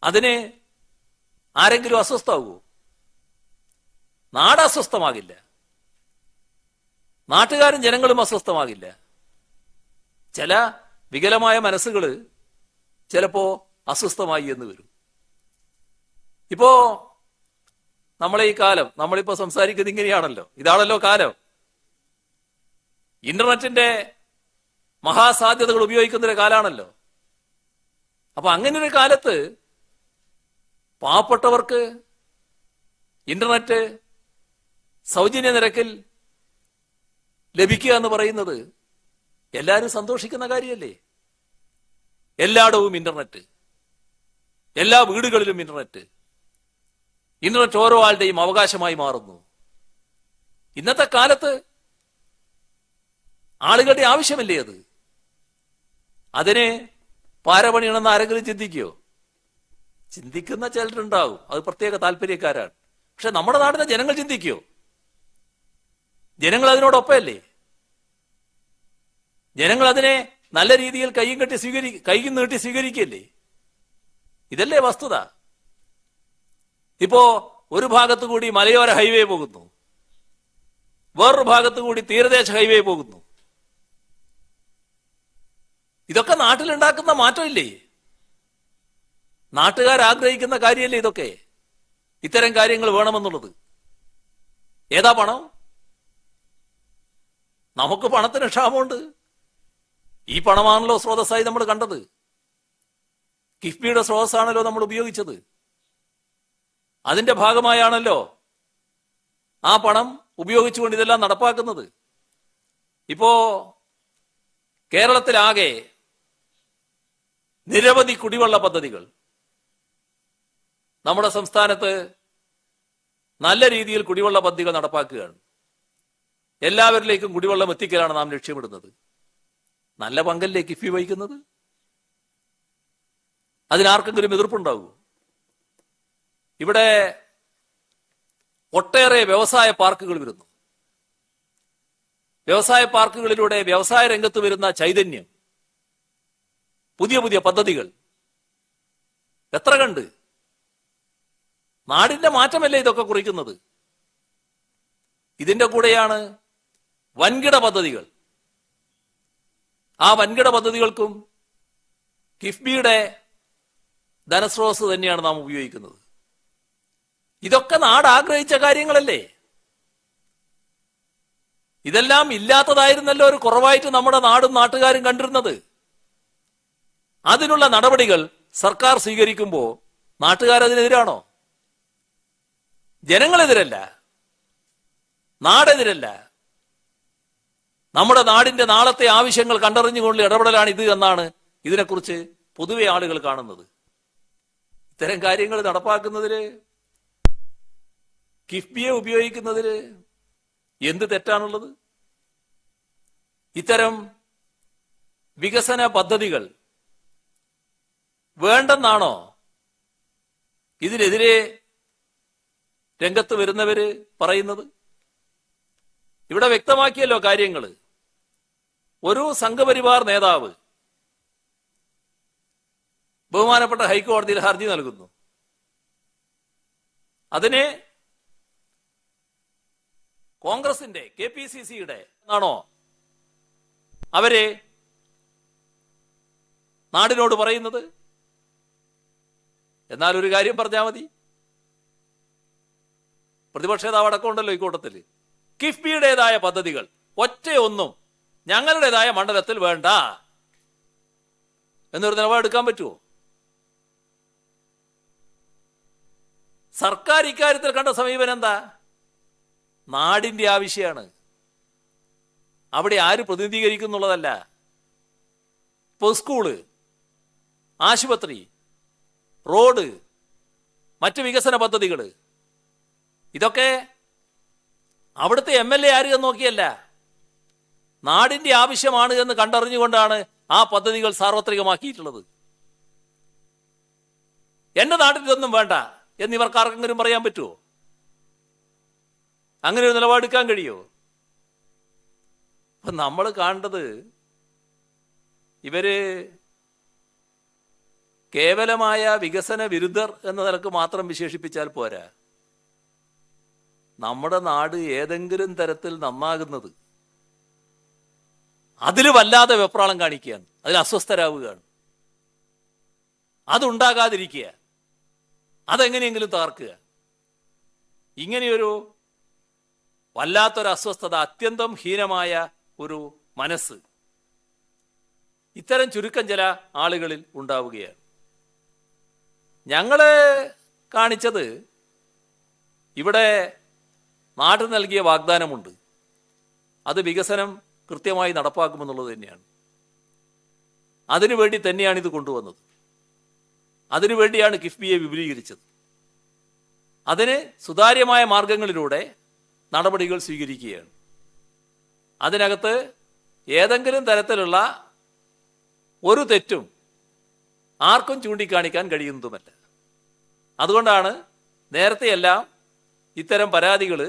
അതിന് ആരെങ്കിലും അസ്വസ്ഥമാകുമോ? നാട് അസ്വസ്ഥമാകില്ല, നാട്ടുകാരും ജനങ്ങളും അസ്വസ്ഥമാകില്ല. ചില വികലമായ മനസ്സുകൾ ചിലപ്പോ അസ്വസ്ഥമായി എന്ന് വരും. ഇപ്പോ നമ്മളെ ഈ കാലം, നമ്മളിപ്പോ സംസാരിക്കുന്നത് ഇങ്ങനെയാണല്ലോ, ഇതാണല്ലോ കാലം. ഇന്റർനെറ്റിന്റെ മഹാസാധ്യതകൾ ഉപയോഗിക്കുന്ന ഒരു കാലാണല്ലോ. അപ്പൊ അങ്ങനെ ഒരു കാലത്ത് പാവപ്പെട്ടവർക്ക് ഇന്റർനെറ്റ് സൗജന്യ നിരക്കിൽ ലഭിക്കുക എന്ന് പറയുന്നത് എല്ലാവരും സന്തോഷിക്കുന്ന കാര്യമല്ലേ. എല്ലായിടവും ഇന്റർനെറ്റ്, എല്ലാ വീടുകളിലും ഇന്റർനെറ്റ്. ഇന്റർനെറ്റ് ഓരോ ആളുടെയും അവകാശമായി മാറുന്നു. ഇന്നത്തെ കാലത്ത് ആളുകളുടെ ആവശ്യമല്ലേ അത്. അതിന് പാരപണിയണമെന്ന് ആരെങ്കിലും ചിന്തിക്കുകയോ? ചിന്തിക്കുന്ന ചിലരുണ്ടാവും, അത് പ്രത്യേക താല്പര്യക്കാരാണ്. പക്ഷെ നമ്മുടെ നാട്ടിലെ ജനങ്ങൾ ചിന്തിക്കുകയോ? ജനങ്ങൾ അതിനോടൊപ്പമല്ലേ. ജനങ്ങൾ അതിനെ നല്ല രീതിയിൽ കൈയും നീട്ടി സ്വീകരിക്കല്ലേ. ഇതല്ലേ വസ്തുത. ഇപ്പോ ഒരു ഭാഗത്തു കൂടി മലയോര ഹൈവേ പോകുന്നു, വേറൊരു ഭാഗത്തു കൂടി തീരദേശ ഹൈവേ പോകുന്നു. ഇതൊക്കെ നാട്ടിലുണ്ടാക്കുന്ന മാറ്റമില്ലേ. നാട്ടുകാർ ആഗ്രഹിക്കുന്ന കാര്യമല്ലേ ഇതൊക്കെ. ഇത്തരം കാര്യങ്ങൾ വേണമെന്നുള്ളത്. ഏതാ പണം? നമുക്ക് പണത്തിന് ക്ഷാമമുണ്ട്. ഈ പണമാണല്ലോ സ്രോതസ്സായി നമ്മൾ കണ്ടത്. കിഫ്ബിയുടെ സ്രോതസ്സാണല്ലോ നമ്മൾ ഉപയോഗിച്ചത്. അതിന്റെ ഭാഗമായാണല്ലോ ആ പണം ഉപയോഗിച്ചുകൊണ്ട് ഇതെല്ലാം നടപ്പാക്കുന്നത്. ഇപ്പോ കേരളത്തിലാകെ നിരവധി കുടിവെള്ള പദ്ധതികൾ നമ്മുടെ സംസ്ഥാനത്ത് നല്ല രീതിയിൽ കുടിവെള്ള പദ്ധതികൾ നടപ്പാക്കുകയാണ്. എല്ലാവരിലേക്കും കുടിവെള്ളം എത്തിക്കലാണ് നാം ലക്ഷ്യമിടുന്നത്. നല്ല പങ്കല്ലേ കിഫ്ബി വഹിക്കുന്നത്? അതിനാർക്കെങ്കിലും എതിർപ്പുണ്ടാകുമോ? ഇവിടെ ഒട്ടേറെ വ്യവസായ പാർക്കുകൾ വരുന്നു. വ്യവസായ പാർക്കുകളിലൂടെ വ്യവസായ രംഗത്ത് വരുന്ന ചൈതന്യം, പുതിയ പുതിയ പദ്ധതികൾ എത്ര കണ്ട്. നാടിന്റെ മാറ്റമല്ലേ ഇതൊക്കെ കുറിക്കുന്നത്. ഇതിന്റെ കൂടെയാണ് വൻകിട പദ്ധതികൾ. ആ വൻകിട പദ്ധതികൾക്കും കിഫ്ബിയുടെ ധനസ്രോതസ് തന്നെയാണ് നാം ഉപയോഗിക്കുന്നത്. ഇതൊക്കെ നാട് ആഗ്രഹിച്ച കാര്യങ്ങളല്ലേ. ഇതെല്ലാം ഇല്ലാത്തതായിരുന്നല്ലോ ഒരു കുറവായിട്ട് നമ്മുടെ നാടും നാട്ടുകാരും കണ്ടിരുന്നത്. അതിനുള്ള നടപടികൾ സർക്കാർ സ്വീകരിക്കുമ്പോൾ നാട്ടുകാരതിനെതിരാണോ? ജനങ്ങളെതിരല്ല, നാടെതിരല്ല. നമ്മുടെ നാടിന്റെ നാളത്തെ ആവശ്യങ്ങൾ കണ്ടറിഞ്ഞുകൊണ്ടുള്ള ഇടപെടലാണ് ഇത് എന്നാണ് ഇതിനെക്കുറിച്ച് പൊതുവെ ആളുകൾ കാണുന്നത്. ഇത്തരം കാര്യങ്ങൾ നടപ്പാക്കുന്നതില്, കിഫ്ബിയെ ഉപയോഗിക്കുന്നതില് എന്ത് തെറ്റാണുള്ളത്? ഇത്തരം വികസന പദ്ധതികൾ വേണ്ടെന്നാണോ ഇതിനെതിരെ രംഗത്ത് വരുന്നവര് പറയുന്നത്? ഇവിടെ വ്യക്തമാക്കിയല്ലോ കാര്യങ്ങൾ. ഒരു സംഘപരിവാർ നേതാവ് ബഹുമാനപ്പെട്ട ഹൈക്കോടതിയിൽ ഹർജി നൽകുന്നു. അതിനെ കോൺഗ്രസിന്റെ KPCCയുടെ ആണോ അവരെ നാടിനോട് പറയുന്നത്? എന്നാൽ ഒരു കാര്യം പറഞ്ഞാൽ മതി, പ്രതിപക്ഷ നേതാവ് അടക്കമുണ്ടല്ലോ ഈ കൂട്ടത്തിൽ. കിഫ്ബിയുടേതായ പദ്ധതികൾ ഒറ്റയൊന്നും ഞങ്ങളുടേതായ മണ്ഡലത്തിൽ വേണ്ട എന്നൊരു നിലപാടെടുക്കാൻ പറ്റുമോ? സർക്കാർ ഇക്കാര്യത്തിൽ കണ്ട സമീപനം എന്താ? നാടിന്റെ ആവശ്യമാണ്. അവിടെ ആര് പ്രതിനിധീകരിക്കുന്നുള്ളതല്ല. ഇപ്പോൾ സ്കൂള്, ആശുപത്രി, റോഡ്, മറ്റ് വികസന പദ്ധതികൾ, ഇതൊക്കെ അവിടുത്തെ MLA ആര് എന്ന് നോക്കിയല്ല, നാടിന്റെ ആവശ്യമാണ് എന്ന് കണ്ടറിഞ്ഞുകൊണ്ടാണ് ആ പദ്ധതികൾ സാർവത്രികമാക്കിയിട്ടുള്ളത്. എന്റെ നാട്ടിൽ ഇതൊന്നും വേണ്ട എന്നിവർക്ക് ആർക്കെങ്കിലും പറയാൻ പറ്റുമോ? അങ്ങനെ ഒരു നിലപാടെടുക്കാൻ കഴിയുമോ? അപ്പൊ നമ്മൾ കാണേണ്ടത് ഇവര് കേവലമായ വികസന വിരുദ്ധർ എന്ന നിലക്ക് മാത്രം വിശേഷിപ്പിച്ചാൽ പോരാ. നമ്മുടെ നാട് ഏതെങ്കിലും തരത്തിൽ നന്നാകുന്നത് അതിൽ വല്ലാതെ വെപ്രാളം കാണിക്കുകയാണ്, അതിൽ അസ്വസ്ഥരാവുകയാണ്. അതുണ്ടാകാതിരിക്കുക, അതെങ്ങനെയെങ്കിലും തകർക്കുക. ഇങ്ങനെയൊരു വല്ലാത്തൊരു അസ്വസ്ഥത, അത്യന്തം ഹീനമായ ഒരു മനസ്സ് ഇത്തരം ചുരുക്കം ചില ആളുകളിൽ ഉണ്ടാവുകയാണ്. ഞങ്ങള് കാണിച്ചത് ഇവിടെ നാട് നൽകിയ വാഗ്ദാനമുണ്ട്, അത് വികസനം കൃത്യമായി നടപ്പാക്കുമെന്നുള്ളത് തന്നെയാണ്. അതിനുവേണ്ടി തന്നെയാണ് ഇത് കൊണ്ടുവന്നത്. അതിനുവേണ്ടിയാണ് കിഫ്ബിയെ വിപുലീകരിച്ചത്. അതിന് സുതാര്യമായ മാർഗങ്ങളിലൂടെ നടപടികൾ സ്വീകരിക്കുകയാണ്. അതിനകത്ത് ഏതെങ്കിലും തരത്തിലുള്ള ഒരു തെറ്റും ആർക്കും ചൂണ്ടിക്കാണിക്കാൻ കഴിയുന്നതുമല്ല. അതുകൊണ്ടാണ് നേരത്തെയെല്ലാം ഇത്തരം പരാതികൾ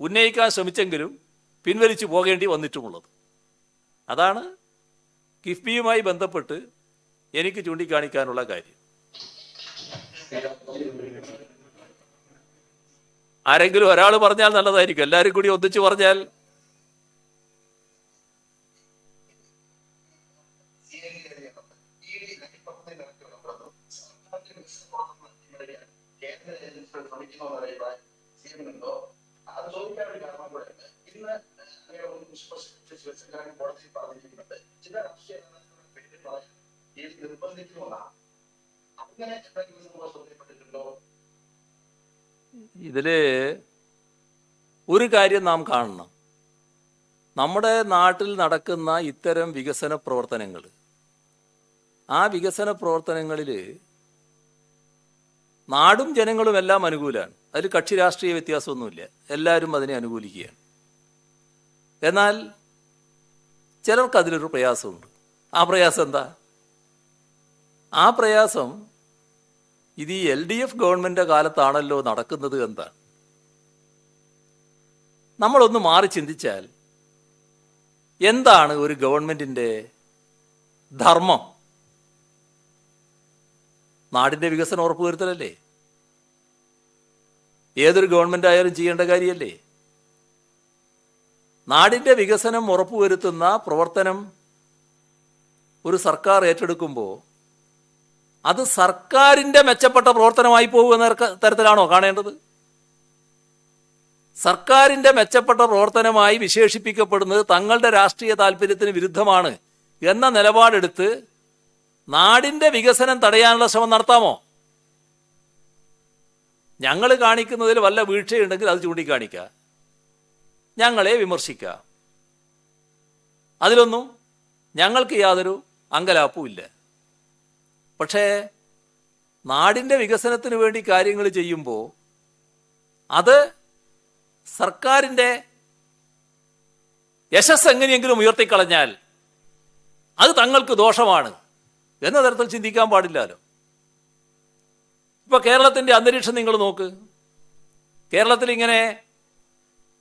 ഉന്നയിക്കാൻ ശ്രമിച്ചെങ്കിലും പിൻവലിച്ചു പോകേണ്ടി വന്നിട്ടുമുള്ളത്. അതാണ് കിഫ്ബിയുമായി ബന്ധപ്പെട്ട് എനിക്ക് ചൂണ്ടിക്കാണിക്കാനുള്ള കാര്യം. ആരെങ്കിലും ഒരാൾ പറഞ്ഞാൽ നല്ലതായിരിക്കും, എല്ലാവരും കൂടി ഒന്നിച്ചു പറഞ്ഞാൽ. ഇതില് ഒരു കാര്യം നാം കാണണം. നമ്മുടെ നാട്ടിൽ നടക്കുന്ന ഇത്തരം വികസന പ്രവർത്തനങ്ങൾ, ആ വികസന പ്രവർത്തനങ്ങളിൽ നാടും ജനങ്ങളും എല്ലാം അനുകൂലമാണ്. അതിൽ കക്ഷി രാഷ്ട്രീയ വ്യത്യാസമൊന്നുമില്ല, എല്ലാവരും അതിനെ അനുകൂലിക്കുകയാണ്. എന്നാൽ ചിലർക്ക് അതിലൊരു പ്രയാസമുണ്ട്. ആ പ്രയാസം എന്താ? ആ പ്രയാസം ഇത് ഈ LDF ഗവൺമെന്റ് കാലത്താണല്ലോ നടക്കുന്നത് എന്താണ്? നമ്മളൊന്ന് മാറി ചിന്തിച്ചാൽ എന്താണ് ഒരു ഗവൺമെന്റിന്റെ ധർമ്മം? നാടിന്റെ വികസനം ഉറപ്പുവരുത്തലല്ലേ? ഏതൊരു ഗവൺമെന്റ് ആയാലും ചെയ്യേണ്ട കാര്യമല്ലേ? നാടിന്റെ വികസനം ഉറപ്പുവരുത്തുന്ന പ്രവർത്തനം ഒരു സർക്കാർ ഏറ്റെടുക്കുമ്പോൾ അത് സർക്കാരിന്റെ മെച്ചപ്പെട്ട പ്രവർത്തനമായി പോകുന്ന തരത്തിലാണോ കാണേണ്ടത്? സർക്കാരിന്റെ മെച്ചപ്പെട്ട പ്രവർത്തനമായി വിശേഷിപ്പിക്കപ്പെടുന്നത് തങ്ങളുടെ രാഷ്ട്രീയ താല്പര്യത്തിന് വിരുദ്ധമാണ് എന്ന നിലപാടെടുത്ത് നാടിന്റെ വികസനം തടയാനുള്ള ശ്രമം നടത്താമോ? ഞങ്ങൾ കാണിക്കുന്നതിൽ വല്ല വീഴ്ചയുണ്ടെങ്കിൽ അത് ചൂണ്ടിക്കാണിക്കുക, ഞങ്ങളെ വിമർശിക്കുക. അതിലൊന്നും ഞങ്ങൾക്ക് യാതൊരു അങ്കലാപ്പും ഇല്ല. പക്ഷേ നാടിന്റെ വികസനത്തിന് വേണ്ടി കാര്യങ്ങൾ ചെയ്യുമ്പോൾ അത് സർക്കാരിന്റെ യശസ് എങ്ങനെയെങ്കിലും ഉയർത്തിക്കളഞ്ഞാൽ അത് തങ്ങൾക്ക് ദോഷമാണ് എന്ന തരത്തിൽ ചിന്തിക്കാൻ പാടില്ലല്ലോ. ഇപ്പൊ കേരളത്തിന്റെ അന്തരീക്ഷം നിങ്ങൾ നോക്ക്. കേരളത്തിൽ ഇങ്ങനെ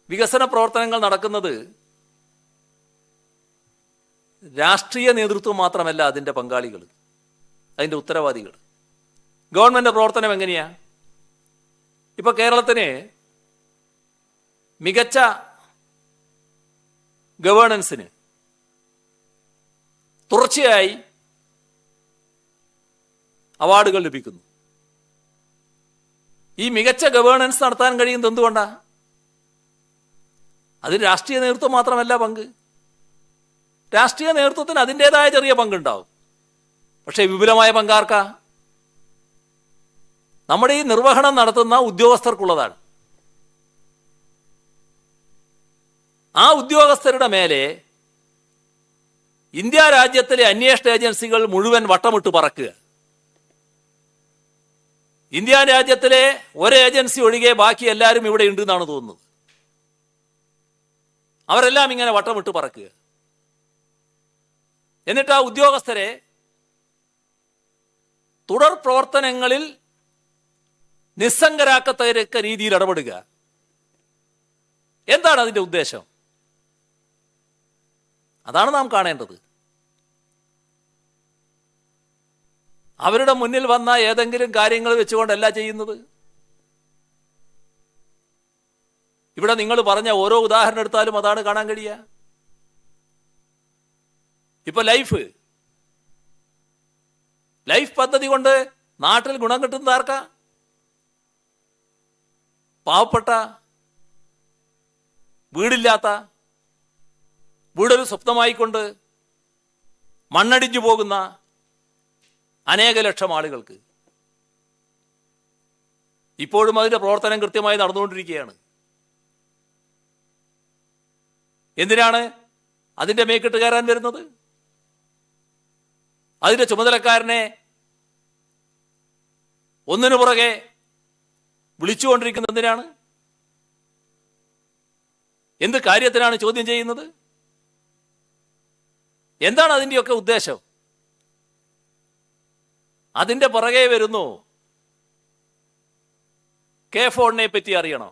വികസന പ്രവർത്തനങ്ങൾ നടക്കുന്നത് രാഷ്ട്രീയ നേതൃത്വം മാത്രമല്ല അതിന്റെ പങ്കാളികൾ, അതിന്റെ ഉത്തരവാദികൾ. ഗവൺമെന്റ് പ്രവർത്തനം എങ്ങനെയാ? ഇപ്പൊ കേരളത്തിന് മികച്ച ഗവേണൻസിന് തുടർച്ചയായി അവാർഡുകൾ ലഭിക്കുന്നു. ഈ മികച്ച ഗവേണൻസ് നടത്താൻ കഴിയുന്നത് എന്തുകൊണ്ടാ? അതിന് രാഷ്ട്രീയ നേതൃത്വം മാത്രമല്ല പങ്ക്. രാഷ്ട്രീയ നേതൃത്വത്തിന് അതിൻ്റെതായ ചെറിയ പങ്കുണ്ടാവും. പക്ഷേ വിപുലമായ പങ്കാർക്കാ? നമ്മുടെ ഈ നിർവഹണം നടത്തുന്ന ഉദ്യോഗസ്ഥർക്കുള്ളതാണ്. ആ ഉദ്യോഗസ്ഥരുടെ മേലെ ഇന്ത്യ രാജ്യത്തിലെ അന്വേഷണ ഏജൻസികൾ മുഴുവൻ വട്ടമിട്ട് പറക്കുക. ഇന്ത്യ രാജ്യത്തിലെ ഒരു ഏജൻസി ഒഴികെ ബാക്കി എല്ലാവരും ഇവിടെ ഉണ്ട് എന്നാണ് തോന്നുന്നത്. അവരെല്ലാം ഇങ്ങനെ വട്ടമിട്ട് പറക്കുക. എന്നിട്ട് ആ ഉദ്യോഗസ്ഥരെ തുടർ പ്രവർത്തനങ്ങളിൽ നിസ്സംഗരാക്കത്തക്ക രീതിയിൽ ഇടപെടുക. എന്താണ് അതിന്റെ ഉദ്ദേശം? അതാണ് നാം കാണേണ്ടത്. അവരുടെ മുന്നിൽ വന്ന ഏതെങ്കിലും കാര്യങ്ങൾ വെച്ചുകൊണ്ടല്ല ചെയ്യുന്നത്. ഇവിടെ നിങ്ങൾ പറഞ്ഞ ഓരോ ഉദാഹരണം എടുത്താലും അതാണ് കാണാൻ കഴിയുക. ഇപ്പൊ ലൈഫ് പദ്ധതി കൊണ്ട് നാട്ടിൽ ഗുണം കിട്ടുന്നത് ആർക്കാ? പാവപ്പെട്ട, വീടില്ലാത്ത, വീടൊരു സ്വപ്നമായിക്കൊണ്ട് മണ്ണടിഞ്ഞു പോകുന്ന അനേക ലക്ഷം ആളുകൾക്ക്. ഇപ്പോഴും അതിന്റെ പ്രവർത്തനം കൃത്യമായി നടന്നുകൊണ്ടിരിക്കുകയാണ്. എന്തിനാണ് അതിന്റെ മേക്കിട്ട് കയറാൻ വരുന്നത്? അതിന്റെ ചുമതലക്കാരനെ ഒന്നിനു പുറകെ വിളിച്ചുകൊണ്ടിരിക്കുന്നത് എന്തിനാണ്? എന്ത് കാര്യത്തിനാണ് ചോദ്യം ചെയ്യുന്നത്? എന്താണ് അതിൻ്റെയൊക്കെ ഉദ്ദേശം? അതിന്റെ പുറകെ വരുന്നു കെ ഫോണിനെ പറ്റി അറിയണം.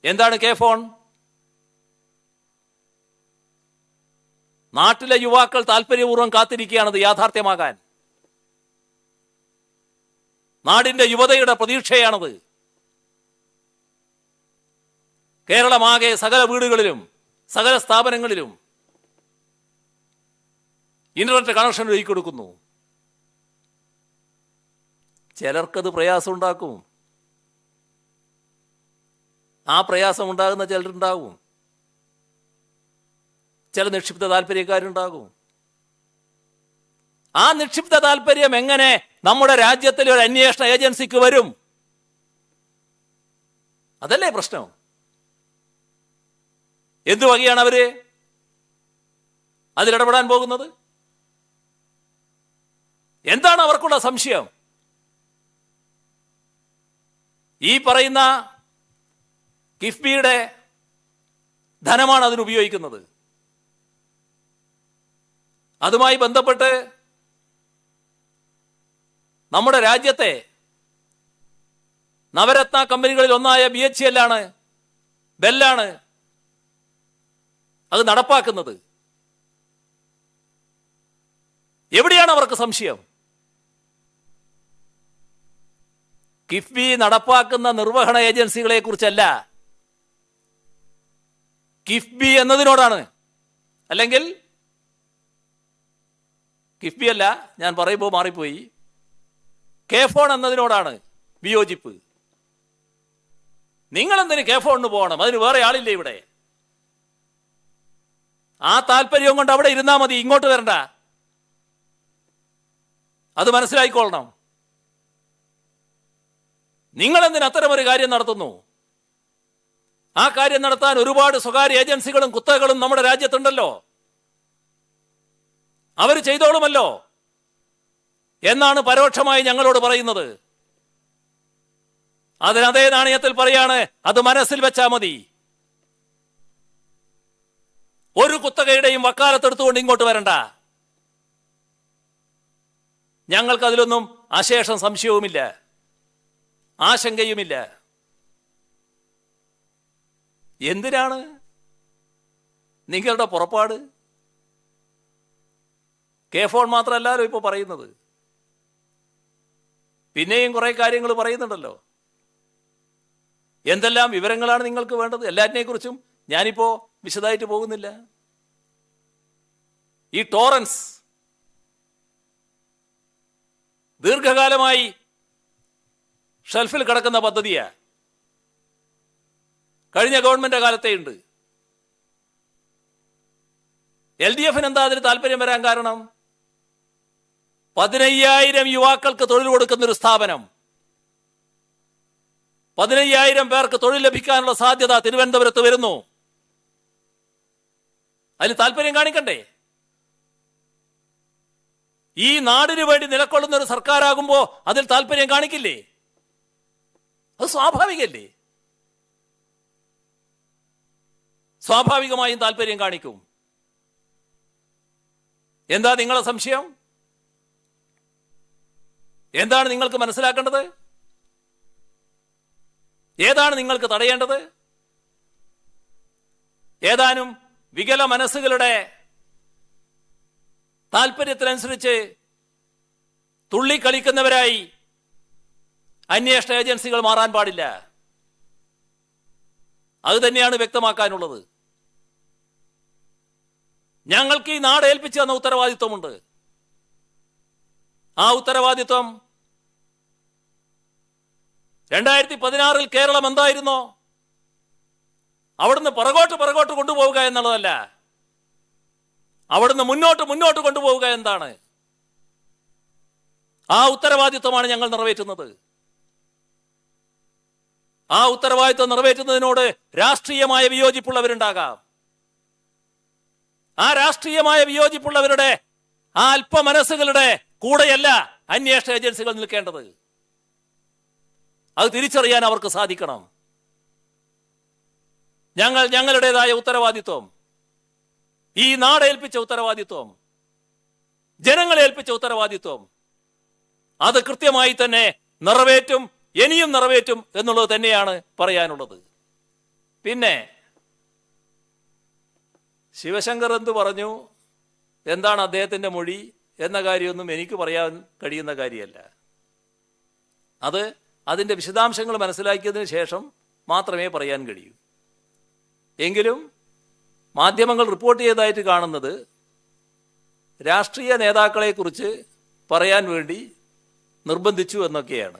എന്താണ് കെ ഫോൺ? നാട്ടിലെ യുവാക്കൾ താല്പര്യപൂർവ്വം കാത്തിരിക്കുകയാണത് യാഥാർത്ഥ്യമാകാൻ. നാടിന്റെ യുവതയുടെ പ്രതീക്ഷയാണത്. കേരളമാകെ സകല വീടുകളിലും സകല സ്ഥാപനങ്ങളിലും ഇന്റർനെറ്റ് കണക്ഷൻ ഒരുക്കി കൊടുക്കുന്നു. ചിലർക്കത് പ്രയാസം ഉണ്ടാക്കും. ആ പ്രയാസം ഉണ്ടാകുന്ന ചിലരുണ്ടാകും. ചില നിക്ഷിപ്ത താല്പര്യക്കാരുണ്ടാകും. ആ നിക്ഷിപ്ത താല്പര്യം എങ്ങനെ നമ്മുടെ രാജ്യത്തിലെ ഒരു അന്വേഷണ ഏജൻസിക്ക് വരും? അതല്ലേ പ്രശ്നം. എന്തു വകയാണ് അവര് അതിലിടപെടാൻ പോകുന്നത്? എന്താണ് അവർക്കുള്ള സംശയം? ഈ പറയുന്ന കിഫ്ബിയുടെ ധനമാണ് അതിനുപയോഗിക്കുന്നത്. അതുമായി ബന്ധപ്പെട്ട് നമ്മുടെ രാജ്യത്തെ നവരത്ന കമ്പനികളിൽ ഒന്നായ BHEL ആണ്, ബെല്ലാണ് അത് നടപ്പാക്കുന്നത്. എവിടെയാണ് അവർക്ക് സംശയം? കിഫ്ബി നടപ്പാക്കുന്ന നിർവഹണ ഏജൻസികളെ കുറിച്ചല്ല, കിഫ്ബി എന്നതിനോടാണ്. അല്ലെങ്കിൽ കിഫ്ബി അല്ല, ഞാൻ പറയുമ്പോൾ മാറിപ്പോയി, കെഫോൺ എന്നതിനോടാണ് വിയോജിപ്പ്. നിങ്ങളെന്തിന് കെഫോണിന് പോകണം? അതിന് വേറെ ആളില്ലേ ഇവിടെ? ആ താല്പര്യം കൊണ്ട് അവിടെ ഇരുന്നാ മതി, ഇങ്ങോട്ട് വരണ്ട. അത് മനസ്സിലായിക്കൊള്ളണം. നിങ്ങളെന്തിന് അത്തരമൊരു കാര്യം നടത്തുന്നു? ആ കാര്യം നടത്താൻ ഒരുപാട് സ്വകാര്യ ഏജൻസികളും കുത്തകളും നമ്മുടെ രാജ്യത്തുണ്ടല്ലോ, അവർ ചെയ്തോളുമല്ലോ എന്നാണ് പരോക്ഷമായി ഞങ്ങളോട് പറയുന്നത്. അതിനതേ നാണയത്തിൽ പറയാണ്, അത് മനസ്സിൽ വെച്ചാൽ മതി. ഒരു കുത്തകയുടെയും വക്കാലത്തെടുത്തുകൊണ്ട് ഇങ്ങോട്ട് വരണ്ട. ഞങ്ങൾക്ക് അതിലൊന്നും അശേഷം സംശയവുമില്ല, ആശങ്കയുമില്ല. എന്തിനാണ് നിങ്ങളുടെ പുറപ്പാട്? കെഫോൺ മാത്രമല്ലല്ലോ ഇപ്പോൾ പറയുന്നത്, പിന്നെയും കുറെ കാര്യങ്ങൾ പറയുന്നുണ്ടല്ലോ. എന്തെല്ലാം വിവരങ്ങളാണ് നിങ്ങൾക്ക് വേണ്ടത്? എല്ലാറ്റിനെക്കുറിച്ചും ഞാനിപ്പോ വിശദമായിട്ട് പോകുന്നില്ല. ഈ ടോറൻസ് ദീർഘകാലമായി ഷെൽഫിൽ കിടക്കുന്ന പദ്ധതിയാ. കഴിഞ്ഞ ഗവൺമെന്റ് കാലത്തേ ഉണ്ട്. LDF-ന് എന്താ അതിന് താല്പര്യം വരാൻ കാരണം? 15,000 യുവാക്കൾക്ക് തൊഴിൽ കൊടുക്കുന്ന ഒരു സ്ഥാപനം, 15,000 പേർക്ക് തൊഴിൽ ലഭിക്കാനുള്ള സാധ്യത തിരുവനന്തപുരത്ത് വരുന്നു. അതിന് താല്പര്യം കാണിക്കണ്ടേ? ഈ നാടിനു വേണ്ടി നിലകൊള്ളുന്ന ഒരു സർക്കാരാകുമ്പോ അതിൽ താല്പര്യം കാണിക്കില്ലേ? അത് സ്വാഭാവികല്ലേ? സ്വാഭാവികമായും താല്പര്യം കാണിക്കും. എന്താ നിങ്ങളെ സംശയം? എന്താണ് നിങ്ങൾക്ക് മനസ്സിലാക്കേണ്ടത്? ഏതാണ് നിങ്ങൾക്ക് തടയേണ്ടത്? ഏതാനും വികല മനസ്സുകളുടെ താല്പര്യത്തിനനുസരിച്ച് തുള്ളിക്കളിക്കുന്നവരായി അന്വേഷണ ഏജൻസികൾ മാറാൻ പാടില്ല. അത് തന്നെയാണ് വ്യക്തമാക്കാനുള്ളത്. ഞങ്ങൾക്ക് ഈ നാട് ഏൽപ്പിച്ചു തന്ന ഉത്തരവാദിത്വമുണ്ട്. ആ ഉത്തരവാദിത്വം 2016 കേരളം എന്തായിരുന്നോ അവിടുന്ന് പുറകോട്ട് കൊണ്ടുപോവുക എന്നുള്ളതല്ല, അവിടുന്ന് മുന്നോട്ട് കൊണ്ടുപോവുക എന്താണ്? ആ ഉത്തരവാദിത്വമാണ് ഞങ്ങൾ നിറവേറ്റുന്നത്. ആ ഉത്തരവാദിത്വം നിറവേറ്റുന്നതിനോട് രാഷ്ട്രീയമായ വിയോജിപ്പുള്ളവരുണ്ടാകാം. ആ രാഷ്ട്രീയമായ വിയോജിപ്പുള്ളവരുടെ ആ അല്പമനസ്സുകളുടെ കൂടെയല്ല അന്വേഷണ ഏജൻസികൾ നിൽക്കേണ്ടത്. അത് തിരിച്ചറിയാൻ അവർക്ക് സാധിക്കണം. ഞങ്ങളുടേതായ ഉത്തരവാദിത്വം, ഈ നാടേൽപ്പിച്ച ഉത്തരവാദിത്വം, ജനങ്ങളേൽപ്പിച്ച ഉത്തരവാദിത്വം, അത് കൃത്യമായി തന്നെ നിറവേറ്റും, ഇനിയും നിറവേറ്റും എന്നുള്ളത് തന്നെയാണ് പറയാനുള്ളത്. പിന്നെ ശിവശങ്കർ എന്ത് പറഞ്ഞു, എന്താണ് അദ്ദേഹത്തിന്റെ മൊഴി എന്ന കാര്യമൊന്നും എനിക്ക് പറയാൻ കഴിയുന്ന കാര്യമല്ല. അത് അതിൻ്റെ വിശദാംശങ്ങൾ മനസ്സിലാക്കിയതിന് ശേഷം മാത്രമേ പറയാൻ കഴിയൂ. എങ്കിലും മാധ്യമങ്ങൾ റിപ്പോർട്ട് ചെയ്തതായിട്ട് കാണുന്നത് രാഷ്ട്രീയ നേതാക്കളെക്കുറിച്ച് പറയാൻ വേണ്ടി നിർബന്ധിച്ചു എന്നൊക്കെയാണ്.